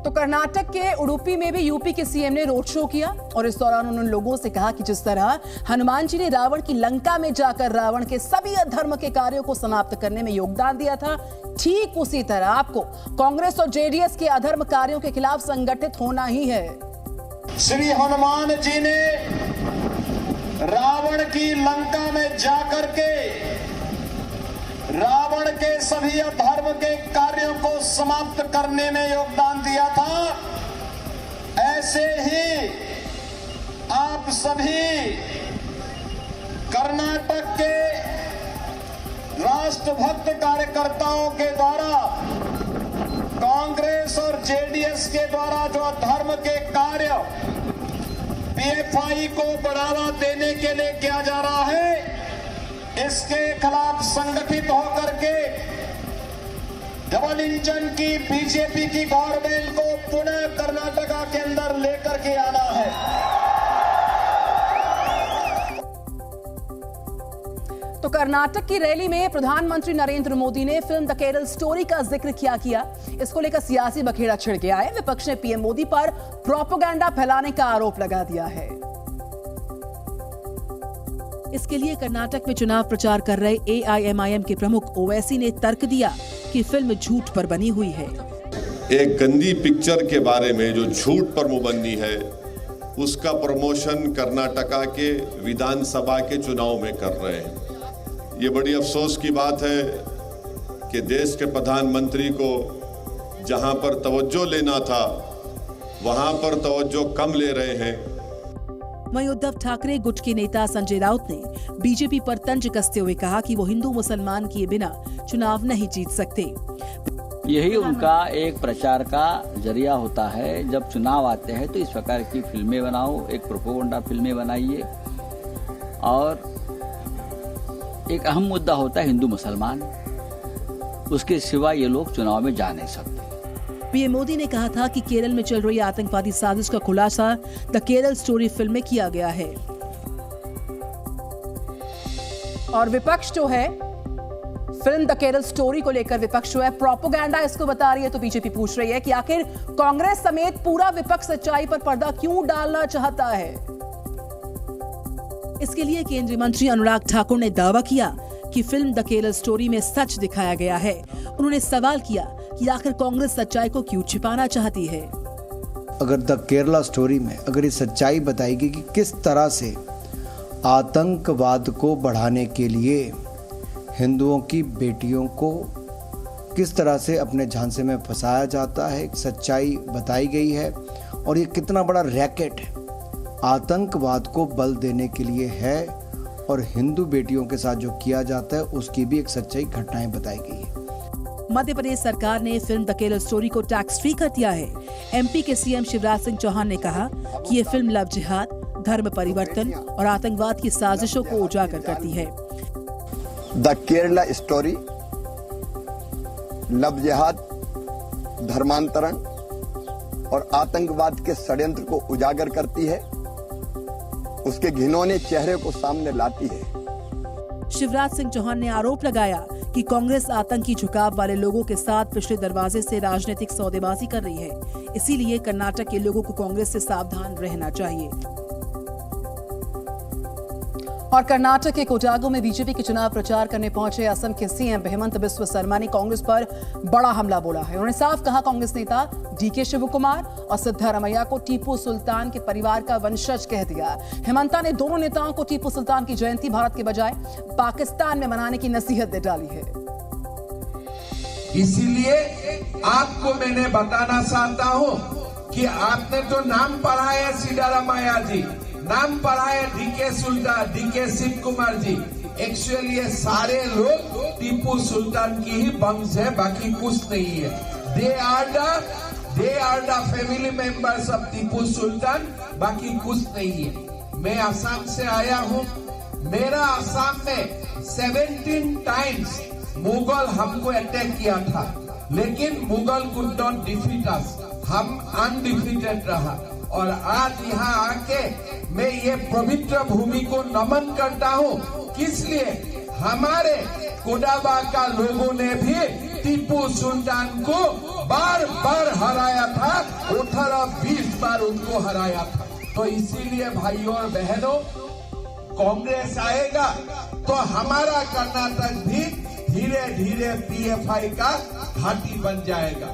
तो कर्नाटक के उडुपी में भी यूपी के सीएम ने रोड शो किया और इस दौरान उन्होंने लोगों से कहा कि जिस तरह हनुमान जी ने रावण की लंका में जाकर रावण के सभी अधर्म के कार्यों को समाप्त करने में योगदान दिया था, ठीक उसी तरह आपको कांग्रेस और जेडीएस के अधर्म कार्यों के खिलाफ संगठित होना ही है। श्री हनुमान जी ने रावण की लंका में जाकर के रावण के सभी अधर्म के कार्यों को समाप्त करने में योगदान दिया था। ऐसे ही आप सभी कर्नाटक के राष्ट्रभक्त कार्यकर्ताओं के द्वारा कांग्रेस और जेडीएस के द्वारा जो अधर्म के कार्य पीएफआई को बढ़ावा देने के लिए किया जा रहा है, इसके खिलाफ संगठित होकर के डबल इंजन की बीजेपी की गवर्नमेंट को पुनः कर्नाटका के अंदर लेकर के आना है। तो कर्नाटक की रैली में प्रधानमंत्री नरेंद्र मोदी ने फिल्म द केरल स्टोरी का जिक्र किया। इसको लेकर सियासी बखेड़ा छिड़ गया है। विपक्ष ने पीएम मोदी पर प्रोपेगेंडा फैलाने का आरोप लगा दिया है। इसके लिए कर्नाटक में चुनाव प्रचार कर रहे एआईएमआईएम के प्रमुख ओवैसी ने तर्क दिया कि फिल्म झूठ पर बनी हुई है। एक गंदी पिक्चर के बारे में जो झूठ पर मुबन्नी है, उसका प्रमोशन कर्नाटका के विधानसभा के चुनाव में कर रहे हैं। ये बड़ी अफसोस की बात है कि देश के प्रधानमंत्री को जहां पर तवज्जो लेना था, वहां पर तवज्जो कम ले रहे हैं। वहीं उद्धव ठाकरे गुट के नेता संजय राउत ने बीजेपी पर तंज कसते हुए कहा कि वो हिंदू मुसलमान किए बिना चुनाव नहीं जीत सकते। यही उनका एक प्रचार का जरिया होता है। जब चुनाव आते हैं तो इस प्रकार की फिल्में बनाओ, एक प्रोपेगेंडा फिल्में बनाइए। और एक अहम मुद्दा होता है हिंदू मुसलमान, उसके सिवा ये लोग चुनाव में जा नहीं सकते। पीएम मोदी ने कहा था कि केरल में चल रही आतंकवादी साजिश का खुलासा द केरल स्टोरी फिल्म में किया गया है। और विपक्ष जो है, फिल्म द केरल स्टोरी को लेकर विपक्ष जो है प्रोपेगेंडा इसको बता रही है। तो बीजेपी पूछ रही है कि आखिर कांग्रेस समेत पूरा विपक्ष सच्चाई पर पर्दा क्यों डालना चाहता है। इसके लिए केंद्रीय मंत्री अनुराग ठाकुर ने दावा किया कि फिल्म द केरल स्टोरी में सच दिखाया गया है। उन्होंने सवाल किया कि आखिर कांग्रेस सच्चाई को क्यों छिपाना चाहती है। अगर द केरला स्टोरी में अगर ये सच्चाई बताएगी कि किस तरह से आतंकवाद को बढ़ाने के लिए हिंदुओं की बेटियों को किस तरह से अपने झांसे में फंसाया जाता है, सच्चाई बताई गई है। और ये कितना बड़ा रैकेट है, आतंकवाद को बल देने के लिए है। और हिंदू बेटियों के साथ जो किया जाता है उसकी भी एक सच्चाई घटनाएं बताई गई है। मध्य प्रदेश सरकार ने फिल्म द केरल स्टोरी को टैक्स फ्री कर दिया है। एमपी के सीएम शिवराज सिंह चौहान ने कहा कि ये फिल्म लव जिहाद, धर्म परिवर्तन और आतंकवाद की साजिशों को उजागर करती है। द केरला स्टोरी लव जिहाद, धर्मांतरण और आतंकवाद के षड्यंत्र को उजागर करती है, उसके घिनौने चेहरे को सामने लाती है। शिवराज सिंह चौहान ने आरोप लगाया कि कांग्रेस आतंकी झुकाव वाले लोगों के साथ पिछले दरवाजे से राजनीतिक सौदेबाजी कर रही है। इसीलिए कर्नाटक के लोगों को कांग्रेस से सावधान रहना चाहिए। और कर्नाटक के कोडागु में बीजेपी के चुनाव प्रचार करने पहुंचे असम के सीएम हेमंत बिस्वा शर्मा ने कांग्रेस पर बड़ा हमला बोला है। उन्होंने साफ कहा कांग्रेस नेता डीके शिवकुमार और सिद्धारमैया को टीपू सुल्तान के परिवार का वंशज कह दिया। हेमंता ने दोनों नेताओं को टीपू सुल्तान की जयंती भारत के बजाय पाकिस्तान में मनाने की नसीहत दे डाली है। इसीलिए आपको मैंने बताना चाहता हूं कि आपने तो नाम पढ़ा है सिद्धारमैया जी, नाम पढ़ा है डीके सुल्तान, डीके शिव कुमार जी। एक्चुअली ये सारे लोग टीपू सुल्तान की ही वंश है, बाकी कुछ नहीं है। They are the family members of Tipu Sultan, बाकी कुछ नहीं है। मैं असम से आया हूँ। मेरा असम में 17 टाइम्स मुगल हमको अटैक किया था, लेकिन मुगल कुड नॉट डिफीट अस। हम अनडिफीटेड रहा। और आज यहाँ आके मैं ये पवित्र भूमि को नमन करता हूँ, किसलिए हमारे कोडाबा का लोगों ने भी टीपू सुल्तान को बार बार हराया था। 18-20 बार उनको हराया था। तो इसीलिए भाइयों और बहनों, कांग्रेस आएगा तो हमारा कर्नाटक भी धीरे धीरे पीएफआई का घाटी बन जाएगा।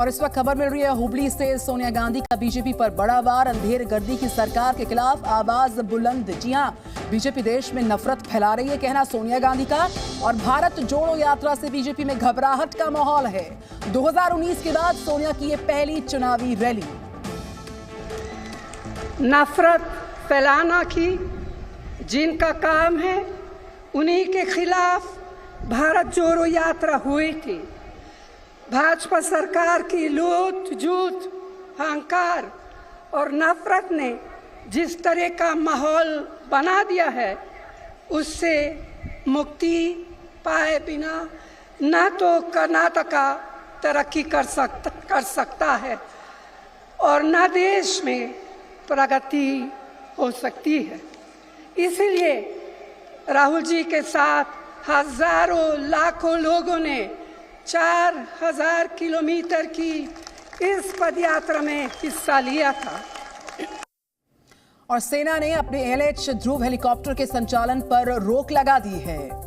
और इस वक्त खबर मिल रही है हुबली से। सोनिया गांधी का बीजेपी पर बड़ा वार। अंधेर गर्दी की सरकार के खिलाफ आवाज बुलंद। जी हां, बीजेपी देश में नफरत फैला रही है, कहना सोनिया गांधी का। और भारत जोड़ो यात्रा से बीजेपी में घबराहट का माहौल है। 2019 के बाद सोनिया की ये पहली चुनावी रैली। नफरत फैलाना की जिनका काम है, उन्हीं के खिलाफ भारत जोड़ो यात्रा हुई थी। भाजपा सरकार की लूट झूठ, अहंकार और नफरत ने जिस तरह का माहौल बना दिया है, उससे मुक्ति पाए बिना न तो कर्नाटका तरक्की कर सकता है और न देश में प्रगति हो सकती है। इसीलिए राहुल जी के साथ हजारों लाखों लोगों ने 4000 किलोमीटर की इस पदयात्रा में हिस्सा लिया था। और सेना ने अपने LH ध्रुव हेलीकॉप्टर के संचालन पर रोक लगा दी है।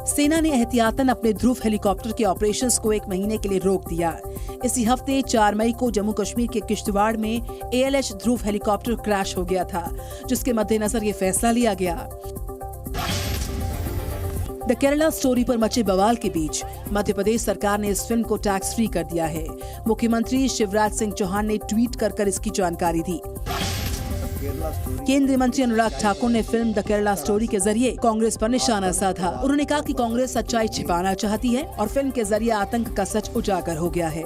सेना ने एहतियातन अपने ध्रुव हेलीकॉप्टर के ऑपरेशंस को 1 महीने के लिए रोक दिया। इसी हफ्ते 4 मई को जम्मू कश्मीर के किश्तवाड़ में ALH ध्रुव हेलीकॉप्टर क्रैश हो गया था, जिसके मद्देनजर ये फैसला लिया गया। द केरला स्टोरी पर मचे बवाल के बीच मध्य प्रदेश सरकार ने इस फिल्म को टैक्स फ्री कर दिया है। मुख्यमंत्री शिवराज सिंह चौहान ने ट्वीट कर इसकी जानकारी दी। केंद्रीय मंत्री अनुराग ठाकुर ने फिल्म द केरला स्टोरी के जरिए कांग्रेस पर निशाना साधा। उन्होंने कहा कि कांग्रेस सच्चाई छिपाना चाहती है और फिल्म के जरिए आतंक का सच उजागर हो गया है।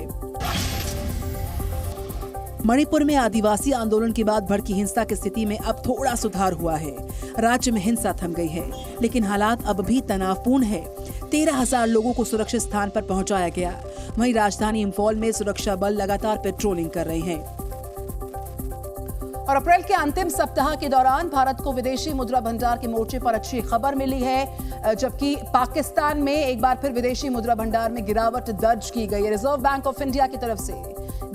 मणिपुर में आदिवासी आंदोलन के बाद भड़की हिंसा की स्थिति में अब थोड़ा सुधार हुआ है। राज्य में हिंसा थम गई है, लेकिन हालात अब भी तनावपूर्ण है। 13,000 लोगों को सुरक्षित स्थान पर पहुंचाया गया। वहीं राजधानी इंफॉल में सुरक्षा बल लगातार पेट्रोलिंग कर रहे हैं। और अप्रैल के अंतिम सप्ताह के दौरान भारत को विदेशी मुद्रा भंडार के मोर्चे पर अच्छी खबर मिली है, जबकि पाकिस्तान में एक बार फिर विदेशी मुद्रा भंडार में गिरावट दर्ज की गई है। रिजर्व बैंक ऑफ इंडिया की तरफ से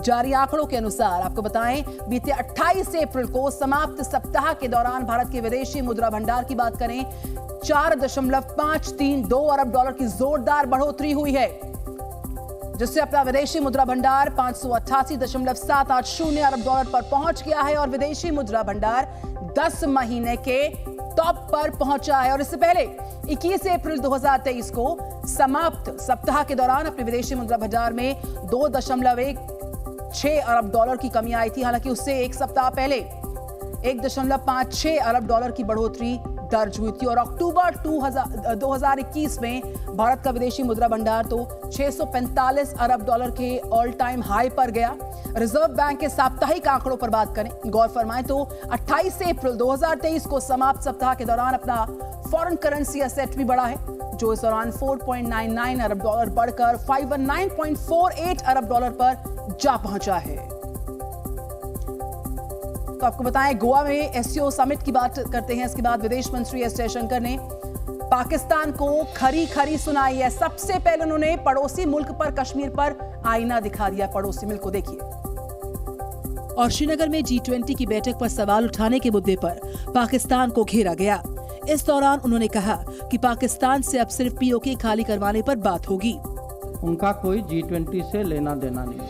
जारी आंकड़ों के अनुसार आपको बताएं, बीते 28 अप्रैल को समाप्त सप्ताह के दौरान भारत के विदेशी मुद्रा भंडार की बात करें, 4.532 अरब डॉलर की जोरदार बढ़ोतरी हुई है, जिससे अपना विदेशी मुद्रा भंडार 588.780 अरब डॉलर पर पहुंच गया है और विदेशी मुद्रा भंडार 10 महीने के टॉप पर पहुंचा है। और इससे पहले 21 अप्रैल 2023 को समाप्त सप्ताह के दौरान अपने विदेशी मुद्रा भंडार में 2.16 अरब डॉलर की कमी आई थी। हालांकि उससे एक सप्ताह पहले 1.56 अरब डॉलर की बढ़ोतरी दर्ज हुई थी। और अक्टूबर 2021 में भारत का विदेशी मुद्रा भंडार तो 645 अरब डॉलर के ऑल टाइम हाई पर गया। रिजर्व बैंक के साप्ताहिक आंकड़ों पर बात करें, गौर फरमाएं तो 28 अप्रैल 2023 को समाप्त सप्ताह के दौरान अपना फॉरेन करेंसी एसेट भी बढ़ा है, जो इस दौरान 4.99 अरब डॉलर बढ़कर 519.48 अरब डॉलर पर जा पहुंचा है। तो आपको बताएं, गोवा में एससीओ समिट की बात करते हैं। इसके बाद विदेश मंत्री एस जयशंकर ने पाकिस्तान को खरी सुनाई है। सबसे पहले उन्होंने पड़ोसी मुल्क पर कश्मीर पर आईना दिखा दिया। पड़ोसी मुल्क को देखिए। और श्रीनगर में G20 की बैठक पर सवाल उठाने के मुद्दे पर पाकिस्तान को घेरा गया। इस दौरान उन्होंने कहा कि पाकिस्तान से अब सिर्फ POK खाली करवाने पर बात होगी। उनका कोई G20 से लेना देना नहीं।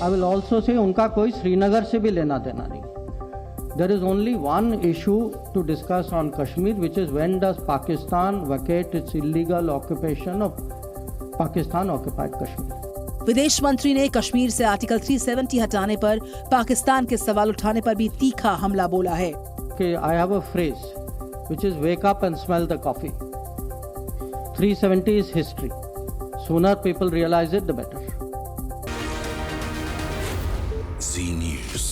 आई विल ऑल्सो से उनका कोई श्रीनगर से भी लेना देना नहीं। There is only one issue to discuss on Kashmir, which is when does Pakistan vacate its illegal occupation of Pakistan occupied Kashmir. विदेश मंत्री ने कश्मीर से आर्टिकल 370 हटाने पर पाकिस्तान के सवाल उठाने पर भी तीखा हमला बोला है। Okay, I have a phrase which is wake up and smell the coffee. 370 is history. Sooner people realize it, the better. Z News.